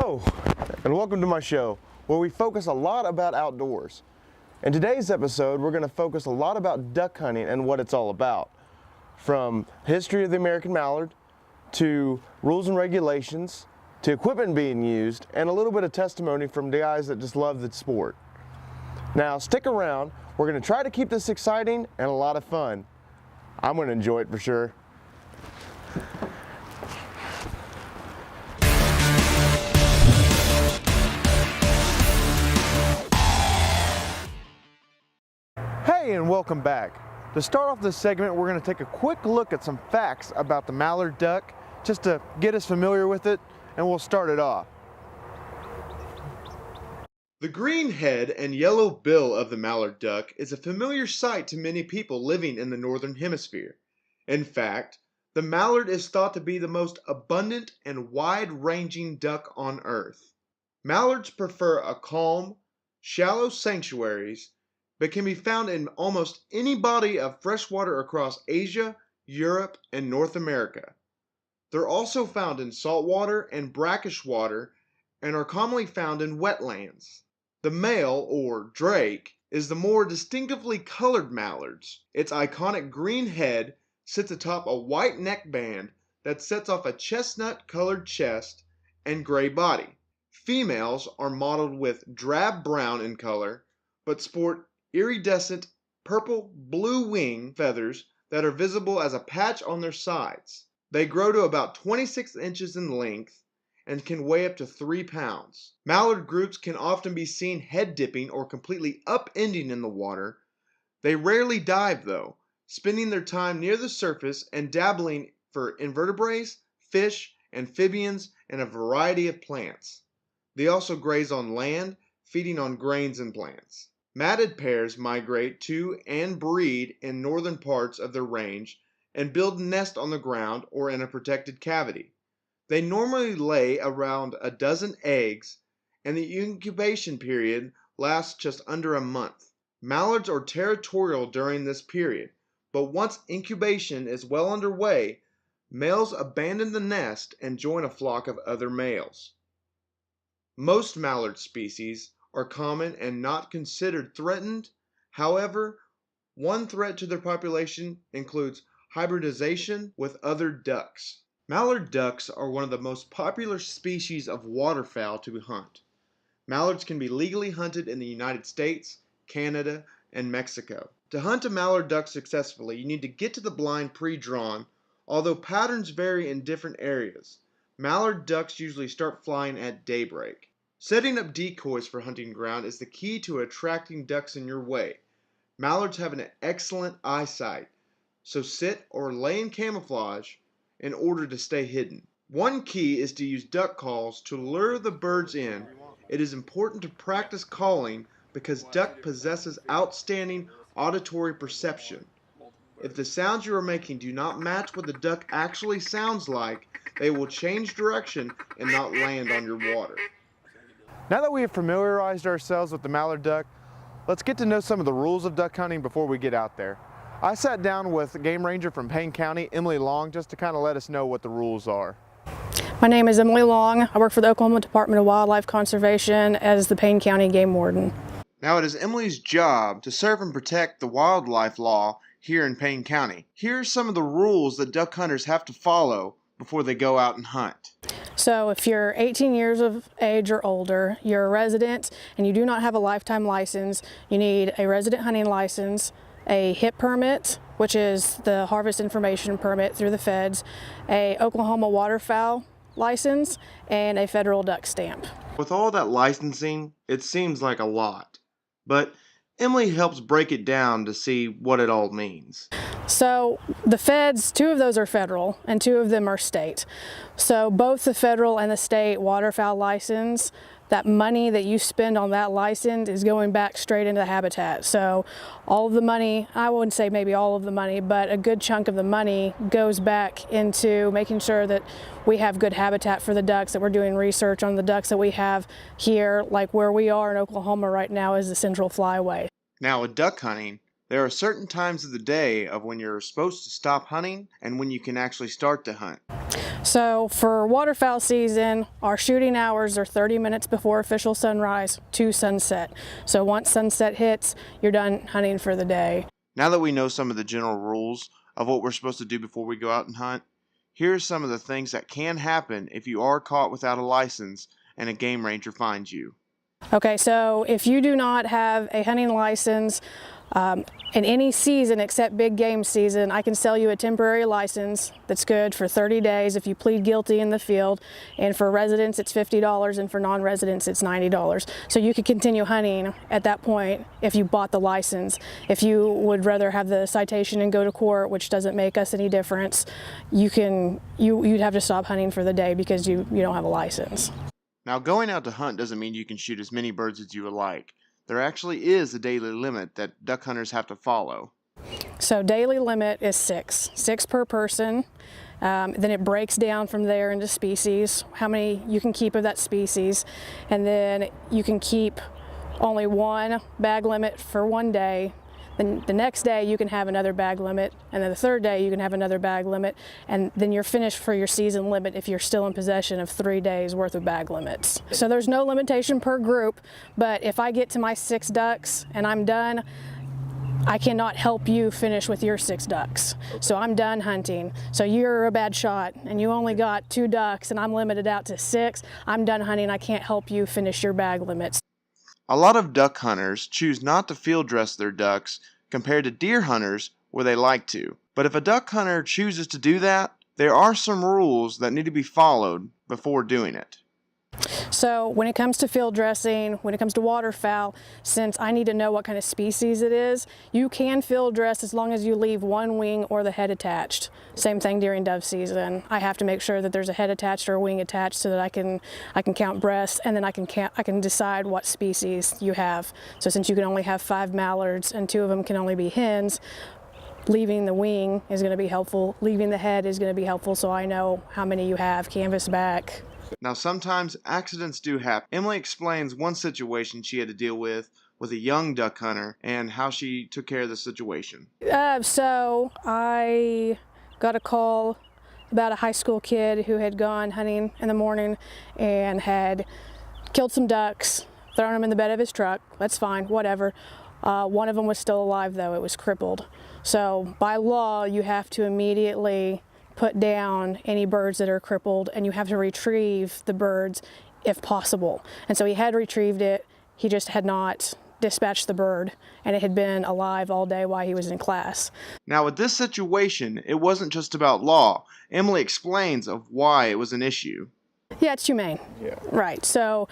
Hello, and welcome to my show, where we focus a lot about outdoors. In today's episode, we're going to focus a lot about duck hunting and what it's all about. From history of the American mallard, to rules and regulations, to equipment being used, and a little bit of testimony from the guys that just love the sport. Now, stick around. We're going to try to keep this exciting and a lot of fun. I'm going to enjoy it for sure. Hey, and welcome back. To start off this segment, we're going to take a quick look at some facts about the mallard duck, just to get us familiar with it, and we'll start it off. The green head and yellow bill of the mallard duck is a familiar sight to many people living in the northern hemisphere. In fact, the mallard is thought to be the most abundant and wide-ranging duck on Earth. Mallards prefer a calm, shallow sanctuaries, but can be found in almost any body of freshwater across Asia, Europe, and North America. They're also found in saltwater and brackish water and are commonly found in wetlands. The male, or drake, is the more distinctively colored mallards. Its iconic green head sits atop a white neck band that sets off a chestnut-colored chest and gray body. Females are mottled with drab brown in color, but sport iridescent purple-blue wing feathers that are visible as a patch on their sides. They grow to about 26 inches in length and can weigh up to 3 pounds. Mallard groups can often be seen head dipping or completely upending in the water. They rarely dive though, spending their time near the surface and dabbling for invertebrates, fish, amphibians, and a variety of plants. They also graze on land, feeding on grains and plants. Matted pairs migrate to and breed in northern parts of their range and build a nest on the ground or in a protected cavity. They normally lay around a dozen eggs, and the incubation period lasts just under a month. Mallards are territorial during this period, but once incubation is well underway, males abandon the nest and join a flock of other males. Most mallard species are common and not considered threatened. However, one threat to their population includes hybridization with other ducks. Mallard ducks are one of the most popular species of waterfowl to hunt. Mallards can be legally hunted in the United States, Canada, and Mexico. To hunt a mallard duck successfully, you need to get to the blind pre-drawn, although patterns vary in different areas. Mallard ducks usually start flying at daybreak. Setting up decoys for hunting ground is the key to attracting ducks in your way. Mallards have an excellent eyesight, so sit or lay in camouflage in order to stay hidden. One key is to use duck calls to lure the birds in. It is important to practice calling because duck possesses outstanding auditory perception. If the sounds you are making do not match what the duck actually sounds like, they will change direction and not land on your water. Now that we have familiarized ourselves with the mallard duck, let's get to know some of the rules of duck hunting before we get out there. I sat down with a game ranger from Payne County, Emily Long, just to kind of let us know what the rules are. My name is Emily Long. I work for the Oklahoma Department of Wildlife Conservation as the Payne County Game Warden. Now it is Emily's job to serve and protect the wildlife law here in Payne County. Here are some of the rules that duck hunters have to follow before they go out and hunt. So if you're 18 years of age or older, you're a resident, and you do not have a lifetime license, you need a resident hunting license, a HIP permit, which is the Harvest Information Permit through the feds, a Oklahoma waterfowl license, and a federal duck stamp. With all that licensing, it seems like a lot, but Emily helps break it down to see what it all means. So the feds, 2 of those are federal and 2 of them are state. So both the federal and the state waterfowl license, that money that you spend on that license is going back straight into the habitat. So all of the money, I wouldn't say maybe all of the money, but a good chunk of the money goes back into making sure that we have good habitat for the ducks, that we're doing research on the ducks that we have here, like where we are in Oklahoma right now is the Central Flyway. Now with duck hunting, there are certain times of the day of when you're supposed to stop hunting and when you can actually start to hunt. So for waterfowl season, our shooting hours are 30 minutes before official sunrise to sunset. So once sunset hits, you're done hunting for the day. Now that we know some of the general rules of what we're supposed to do before we go out and hunt, here's some of the things that can happen if you are caught without a license and a game ranger finds you. Okay, so if you do not have a hunting license in any season except big game season, I can sell you a temporary license that's good for 30 days if you plead guilty in the field. And for residents, it's $50, and for non-residents, it's $90. So you could continue hunting at that point if you bought the license. If you would rather have the citation and go to court, which doesn't make us any difference, you'd have to stop hunting for the day because you don't have a license. Now, going out to hunt doesn't mean you can shoot as many birds as you would like. There actually is a daily limit that duck hunters have to follow. So daily limit is six per person. Then it breaks down from there into species, how many you can keep of that species. And then you can keep only one bag limit for one day. Then the next day you can have another bag limit, and then the third day you can have another bag limit, and then you're finished for your season limit if you're still in possession of 3 days worth of bag limits. So there's no limitation per group, but if I get to my 6 ducks and I'm done, I cannot help you finish with your 6 ducks. So I'm done hunting. So you're a bad shot and you only got 2 ducks and I'm limited out to 6. I'm done hunting. I can't help you finish your bag limits. A lot of duck hunters choose not to field dress their ducks compared to deer hunters where they like to. But if a duck hunter chooses to do that, there are some rules that need to be followed before doing it. So when it comes to field dressing, when it comes to waterfowl, since I need to know what kind of species it is, you can field dress as long as you leave one wing or the head attached. Same thing during dove season. I have to make sure that there's a head attached or a wing attached so that I can count breasts, and then I can decide what species you have. So since you can only have 5 mallards and 2 of them can only be hens, leaving the wing is going to be helpful. Leaving the head is going to be helpful so I know how many you have, canvas back. Now, sometimes accidents do happen. Emily explains one situation she had to deal with a young duck hunter and how she took care of the situation. So I got a call about a high school kid who had gone hunting in the morning and had killed some ducks, thrown them in the bed of his truck. That's fine, whatever. One of them was still alive though, it was crippled. So by law, you have to immediately put down any birds that are crippled, and you have to retrieve the birds if possible. And so he had retrieved it, he just had not dispatched the bird, and it had been alive all day while he was in class. Now with this situation, it wasn't just about law. Emily explains of why it was an issue. Yeah, it's humane. Yeah. Right, so,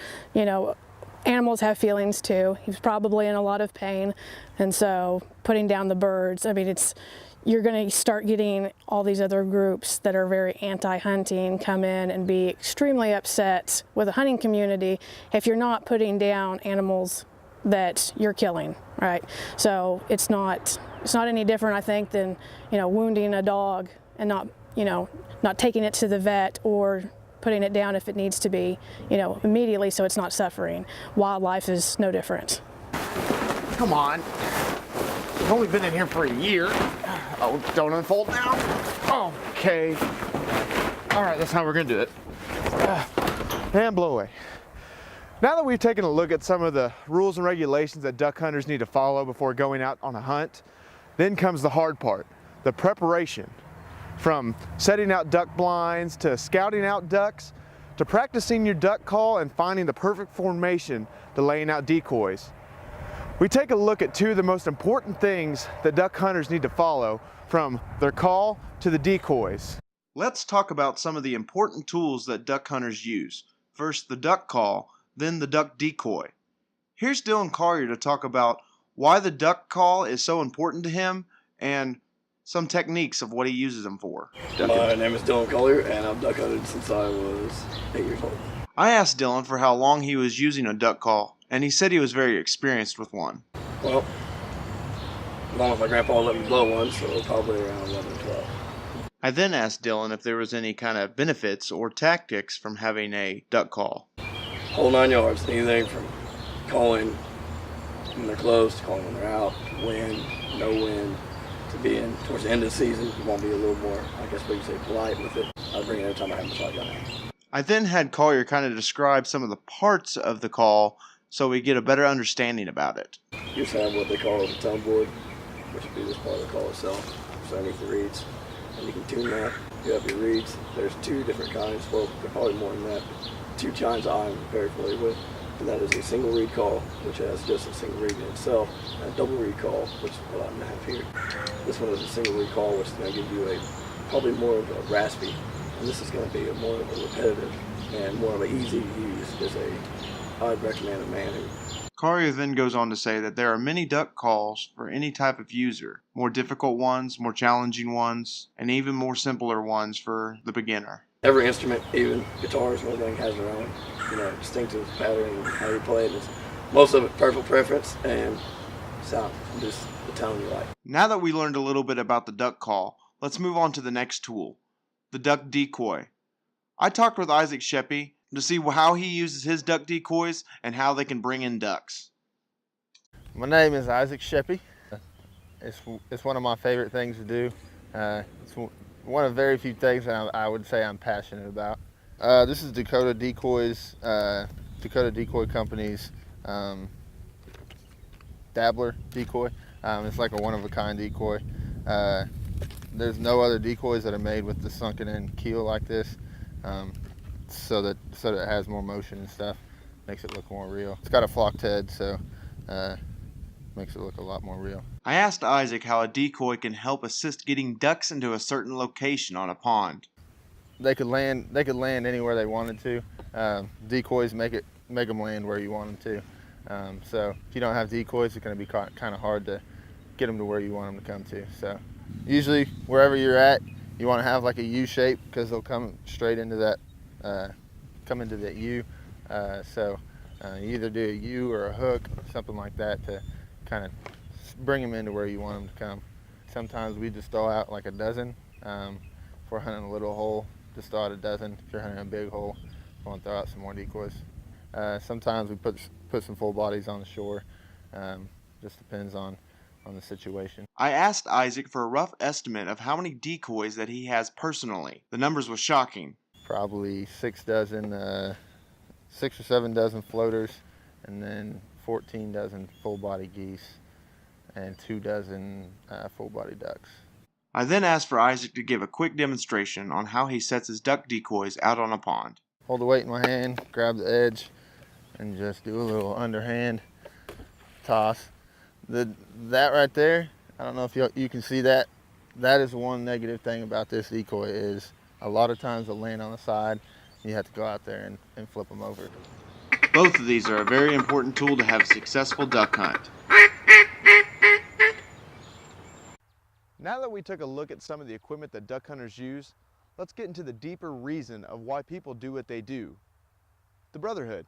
animals have feelings too. He was probably in a lot of pain, and so putting down the birds, you're going to start getting all these other groups that are very anti-hunting come in and be extremely upset with the hunting community if you're not putting down animals that you're killing, right? So it's not any different, I think, than wounding a dog and not taking it to the vet or putting it down if it needs to be, immediately so it's not suffering. Wildlife is no different. Come on. We've only been in here for a year. Oh, don't unfold now. Okay. All right, that's how we're gonna do it. And blow away. Now that we've taken a look at some of the rules and regulations that duck hunters need to follow before going out on a hunt, then comes the hard part, the preparation. From setting out duck blinds to scouting out ducks to practicing your duck call and finding the perfect formation to laying out decoys. We take a look at 2 of the most important things that duck hunters need to follow, from their call to the decoys. Let's talk about some of the important tools that duck hunters use. First, the duck call, then the duck decoy. Here's Dylan Collier to talk about why the duck call is so important to him and some techniques of what he uses them for. My name is Dylan Collier, and I've duck hunted since I was 8 years old. I asked Dylan for how long he was using a duck call, and he said he was very experienced with one. Well, as long as my grandpa let me blow one, so probably around 11 or 12. I then asked Dylan if there was any kind of benefits or tactics from having a duck call. Whole 9 yards, anything from calling when they're close to calling when they're out, wind, no wind, to be in towards the end of the season. You want to be a little more, I guess we can say, polite with it. I bring it every time I have a shotgun out. I then had Collier kind of describe some of the parts of the call so we get a better understanding about it. You just have what they call a tone board, which would be this part of the call itself, so underneath the reeds. And you can tune that. You have your reeds. There's 2 different kinds. Well, there are probably more than that. 2 kinds I'm very familiar with. And that is a single reed call, which has just a single reed in itself, and a double reed call, which is what I have here. This one is a single reed call, which is going to give you probably more of a raspy, and this is going to be more of a repetitive and more of an easy to use. I'd recommend a man who. Collier then goes on to say that there are many duck calls for any type of user, more difficult ones, more challenging ones, and even more simpler ones for the beginner. Every instrument, even guitars and everything, has their own, distinctive pattern and how you play it. It's most of it personal preference and sound, just the tone you like. Now that we learned a little bit about the duck call, let's move on to the next tool, the duck decoy. I talked with Isaac Sheppy to see how he uses his duck decoys and how they can bring in ducks. My name is Isaac Sheppy. It's one of my favorite things to do. It's one of very few things that I would say I'm passionate about. This is Dakota Decoys, Dakota Decoy Company's Dabbler decoy. It's like a one-of-a-kind decoy. There's no other decoys that are made with the sunken in keel like this, so that it has more motion and stuff. Makes it look more real. It's got a flocked head, so makes it look a lot more real. I asked Isaac how a decoy can help assist getting ducks into a certain location on a pond. They could land anywhere they wanted to. Decoys make them land where you want them to. So if you don't have decoys, it's going to be kind of hard to get them to where you want them to come to. So usually wherever you're at, you want to have like a U shape because they'll come straight into that, U. So you either do a U or a hook, something like that, to kind of bring them into where you want them to come. Sometimes we just throw out like a dozen. If we're hunting a little hole, just throw out a dozen. If you're hunting a big hole, you want to throw out some more decoys. Sometimes we put some full bodies on the shore. Just depends on the situation. I asked Isaac for a rough estimate of how many decoys that he has personally. The numbers was shocking. Probably 6 or 7 dozen floaters, and then 14 dozen full body geese, and 2 dozen full body ducks. I then asked for Isaac to give a quick demonstration on how he sets his duck decoys out on a pond. Hold the weight in my hand, grab the edge, and just do a little underhand toss. That right there, I don't know if you can see that. That is one negative thing about this decoy is a lot of times they'll land on the side. You have to go out there and flip them over. Both of these are a very important tool to have a successful duck hunt. Now that we took a look at some of the equipment that duck hunters use, let's get into the deeper reason of why people do what they do. The brotherhood.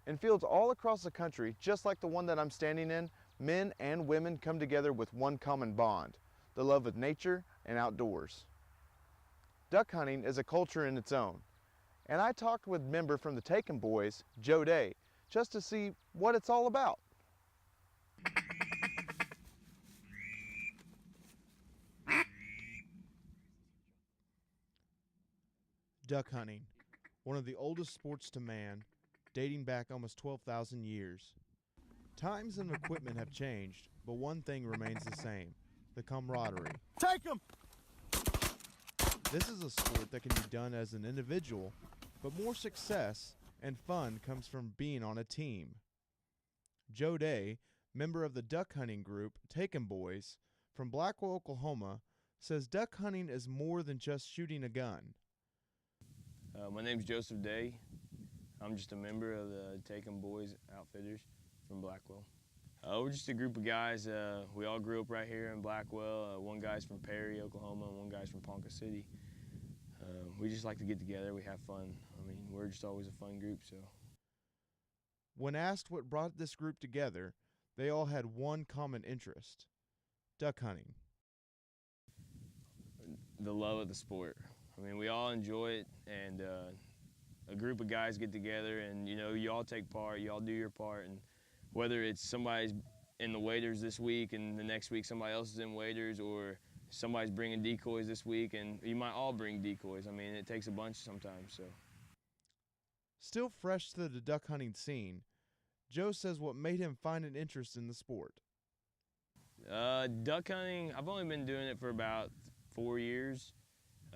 In fields all across the country, just like the one that I'm standing in, men and women come together with one common bond, the love of nature and outdoors. Duck hunting is a culture in its own, and I talked with member from the Taken Boys, Joe Day, just to see what it's all about. Duck hunting, one of the oldest sports to man, dating back almost 12,000 years. Times and equipment have changed, but one thing remains the same, the camaraderie. Take him! This is a sport that can be done as an individual, but more success and fun comes from being on a team. Joe Day, member of the duck hunting group Taken Boys from Blackwell, Oklahoma, says duck hunting is more than just shooting a gun. My name's Joseph Day. I'm just a member of the Taken Boys Outfitters from Blackwell. We're just a group of guys. We all grew up right here in Blackwell. One guy's from Perry, Oklahoma, and one guy's from Ponca City. We just like to get together. We have fun. I mean, we're just always a fun group, so. When asked what brought this group together, they all had one common interest: duck hunting. The love of the sport. I mean, we all enjoy it, and a group of guys get together, and you all take part, you all do your part, and whether it's somebody's in the waders this week, and the next week somebody else is in waders, or somebody's bringing decoys this week, and you might all bring decoys. I mean, it takes a bunch sometimes. So. Still fresh to the duck hunting scene, Joe says what made him find an interest in the sport. Duck hunting, I've only been doing it for about 4 years.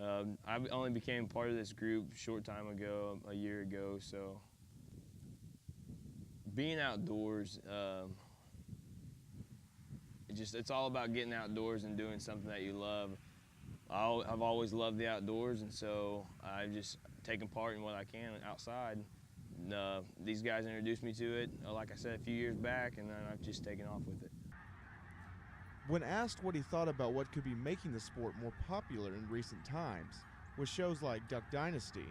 I only became part of this group a short time ago, a year ago, so being outdoors, it's all about getting outdoors and doing something that you love. I've always loved the outdoors, and so I've just taken part in what I can outside. These guys introduced me to it, like I said, a few years back, and then I've just taken off with it. When asked what he thought about what could be making the sport more popular in recent times, with shows like Duck Dynasty,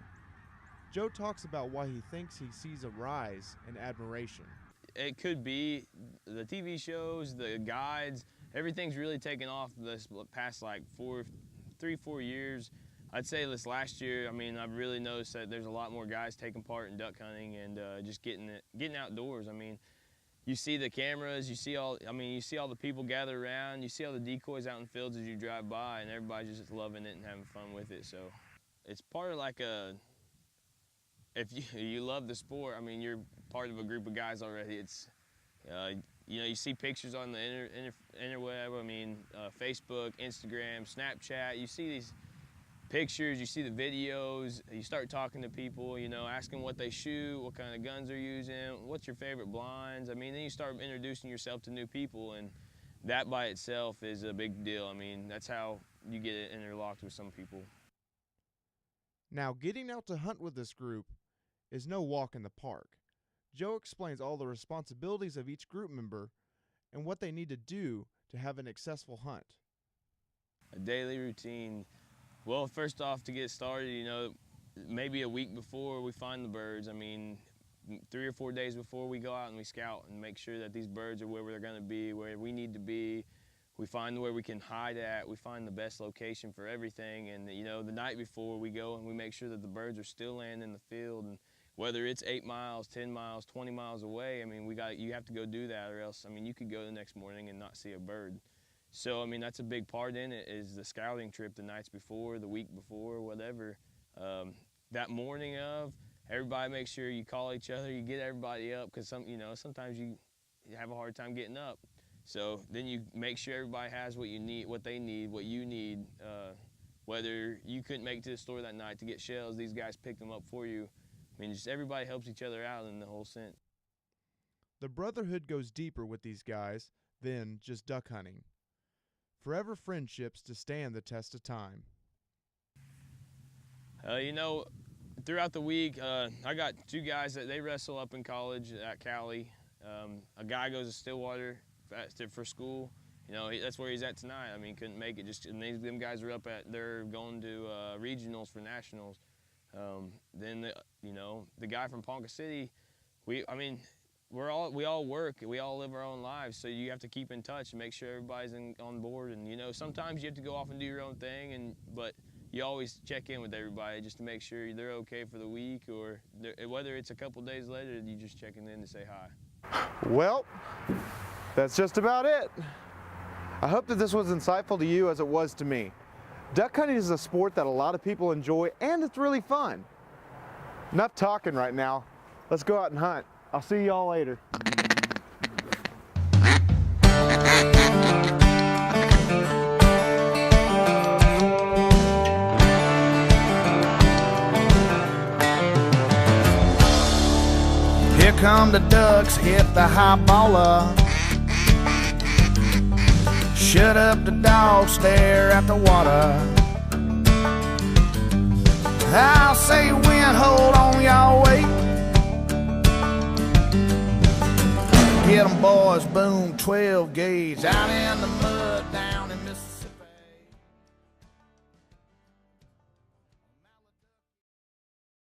Joe talks about why he thinks he sees a rise in admiration. It could be the TV shows, the guides, everything's really taken off this past like 3-4 years. I'd say this last year, I mean, I've really noticed that there's a lot more guys taking part in duck hunting and just getting outdoors. I mean, you see the cameras, you see all the people gather around, you see all the decoys out in the fields as you drive by, and everybody's just loving it and having fun with it. So it's part of like if you love the sport, I mean, you're part of a group of guys already. It's, you see pictures on the interweb, I mean, Facebook, Instagram, Snapchat, you see these pictures, you see the videos, you start talking to people, asking what they shoot, what kind of guns they're using, what's your favorite blinds. I mean, then you start introducing yourself to new people, and that by itself is a big deal. I mean, that's how you get interlocked with some people. Now, getting out to hunt with this group is no walk in the park. Joe explains all the responsibilities of each group member and what they need to do to have an successful hunt. A daily routine. Well, first off, to get started, maybe a week before we find the birds. I mean, 3 or 4 days before we go out and we scout and make sure that these birds are where they're going to be, where we need to be. We find where we can hide at. We find the best location for everything. And, the night before we go and we make sure that the birds are still laying in the field. And whether it's 8 miles, 10 miles, 20 miles away, I mean, you have to go do that, or else, I mean, you could go the next morning and not see a bird. So, I mean, that's a big part in it, is the scouting trip the nights before, the week before, whatever. That morning of, everybody make sure you call each other, you get everybody up, because sometimes you have a hard time getting up. So then you make sure everybody has what you need, what they need, what you need. Whether you couldn't make it to the store that night to get shells, these guys pick them up for you. I mean, just everybody helps each other out in the whole sense. The brotherhood goes deeper with these guys than just duck hunting. Forever friendships to stand the test of time. Throughout the week, I got 2 guys that they wrestle up in college at Cali. A guy goes to Stillwater for school. That's where he's at tonight. I mean, couldn't make it. Them guys are they're going to regionals for nationals. Then the guy from Ponca City, we all work, we all live our own lives, so you have to keep in touch and make sure everybody's on board. And sometimes you have to go off and do your own thing, but you always check in with everybody just to make sure they're okay for the week, or whether it's a couple days later, you just checking in to say hi. Well, that's just about it. I hope that this was insightful to you as it was to me. Duck hunting is a sport that a lot of people enjoy, and it's really fun. Enough talking right now. Let's go out and hunt. I'll see y'all later. Here come the ducks, hit the high baller. Shut up the dog, stare at the water. I'll say when, hold on, y'all wait. Get 'em boys, boom, 12 gauge, out in the mud, down in Mississippi.